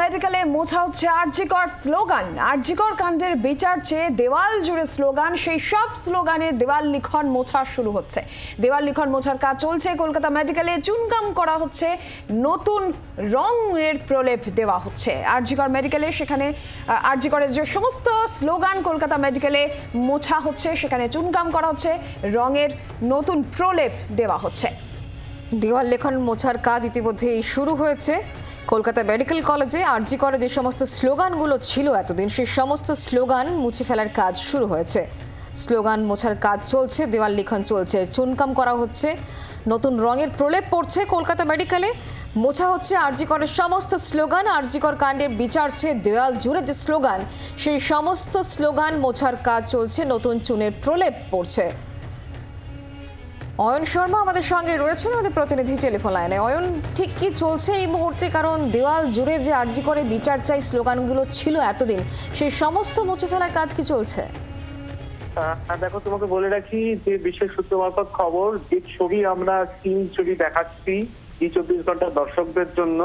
মেডিকেলে মোছা হচ্ছে আরজিকর স্লোগান। আরজিকর কাণ্ডের বিচার চেয়ে দেওয়াল জুড়ে স্লোগান। সেই সব স্লোগানে দেওয়াল লিখন মোছা শুরু হচ্ছে। দেওয়াল লিখন মোছার কাজ চলছে। কলকাতা মেডিকেলে চুনকাম করা হচ্ছে, নতুন রঙের প্রলেপ দেওয়া হচ্ছে। আরজিকর মেডিকেলে সেখানে আরজিকরের যে সমস্ত স্লোগান কলকাতা মেডিকেলে মোছা হচ্ছে, সেখানে চুনকাম করা হচ্ছে, রঙের নতুন প্রলেপ দেওয়া হচ্ছে। দেওয়াল লেখন মোছার কাজ ইতিমধ্যেই শুরু হয়েছে। কলকাতা মেডিকেল কলেজে আরজিকরে যে সমস্ত স্লোগানগুলো ছিল এতদিন, সেই সমস্ত স্লোগান মুছে ফেলার কাজ শুরু হয়েছে। স্লোগান মোছার কাজ চলছে, দেওয়াল লিখন চলছে, চুনকাম করা হচ্ছে, নতুন রঙের প্রলেপ পড়ছে। কলকাতা মেডিকেলে মোছা হচ্ছে আরজিকরের সমস্ত স্লোগান। আরজিকর কাণ্ডের বিচার চেয়ে দেওয়াল জুড়ে যে স্লোগান, সেই সমস্ত স্লোগান মোছার কাজ চলছে, নতুন চুনের প্রলেপ পড়ছে। অয়ন শর্মা আমাদের সঙ্গে রয়েছেন, আমাদের প্রতিনিধি টেলিফোন লাইনে। অয়ন, ঠিক কি চলছে এই মুহূর্তে? কারণ দেওয়াল জুড়ে যে আরজিকরে বিচার চাই স্লোগানগুলো ছিল এতদিন, সেই সমস্ত মুছে ফেলার কাজ কি চলছে? দেখো, তোমাকে বলে রাখি যে বিশেষ সূত্র মারফত খবর, যে ছবি আমরা স্ক্রিন ছবি দেখাচ্ছি এই 24 ঘন্টা দর্শকদের জন্য,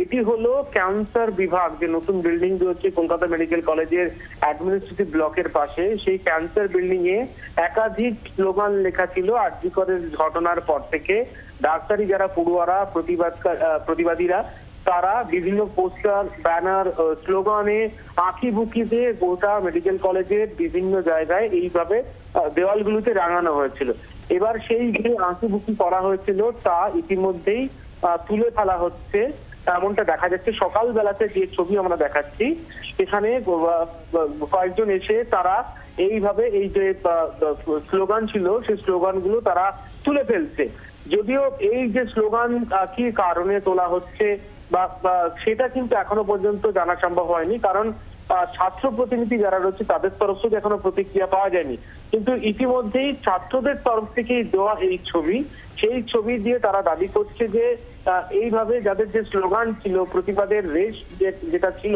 এটি হলো ক্যান্সার বিভাগ, যে নতুন বিল্ডিং হচ্ছে কলকাতা মেডিকেল কলেজের অ্যাডমিনিস্ট্রেটিভ ব্লকের পাশে। সেই ক্যান্সার বিল্ডিং এ একাধিক স্লোগান লেখা ছিল আরজিকরের ঘটনার পর থেকে। ডাক্তারি যারা পড়ুয়ারা, প্রতিবাদীরা, তারা বিভিন্ন পোস্টার, ব্যানার, স্লোগানে আঁকিবুকি দিয়ে গোটা মেডিকেল কলেজের বিভিন্ন জায়গায় এইভাবে দেওয়ালগুলোতে রাঙানো হয়েছিল। এবার সেই যে আঁকিবুকি করা হয়েছিল তা ইতিমধ্যেই তুলে ফেলা হচ্ছে, এমনটা দেখা যাচ্ছে। সকালবেলাতে যে ছবি আমরা দেখাচ্ছি, সেখানে কয়েকজন এসে তারা এইভাবে এই যে স্লোগান ছিল সেই স্লোগানগুলো তারা তুলে ফেলছে। যদিও এই যে স্লোগান কি কারণে তোলা হচ্ছে বা সেটা কিন্তু এখনো পর্যন্ত জানা সম্ভব হয়নি, কারণ ছাত্র প্রতিনিধি যারা রয়েছে তাদের তরফ থেকে এখনো প্রতিক্রিয়া পাওয়া যায়নি। কিন্তু ইতিমধ্যেই ছাত্রদের তরফ থেকে দেওয়া এই ছবি, সেই ছবি দিয়ে তারা দাবি করছে যে এইভাবে যাদের যে স্লোগান ছিল, প্রতিবাদের রেশ যেটা ছিল,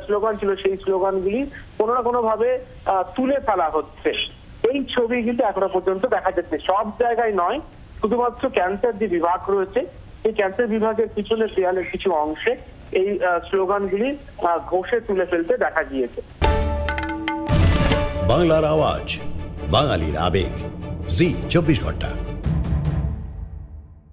স্লোগান ছিল, সেই স্লোগানগুলি কোনো না কোনো ভাবে তুলে ফেলা হচ্ছে। এই ছবি কিন্তু এখনো পর্যন্ত দেখা যাচ্ছে, সব জায়গায় নয়, শুধুমাত্র ক্যান্সার যে বিভাগ রয়েছে এই ক্যান্সার বিভাগের পিছনে দেয়ালের কিছু অংশে এই স্লোগানগুলি ঘষে তুলে ফেলতে দেখা গিয়েছে। বাংলার আওয়াজ, বাঙালির আবেগ, জি 24 ঘন্টা।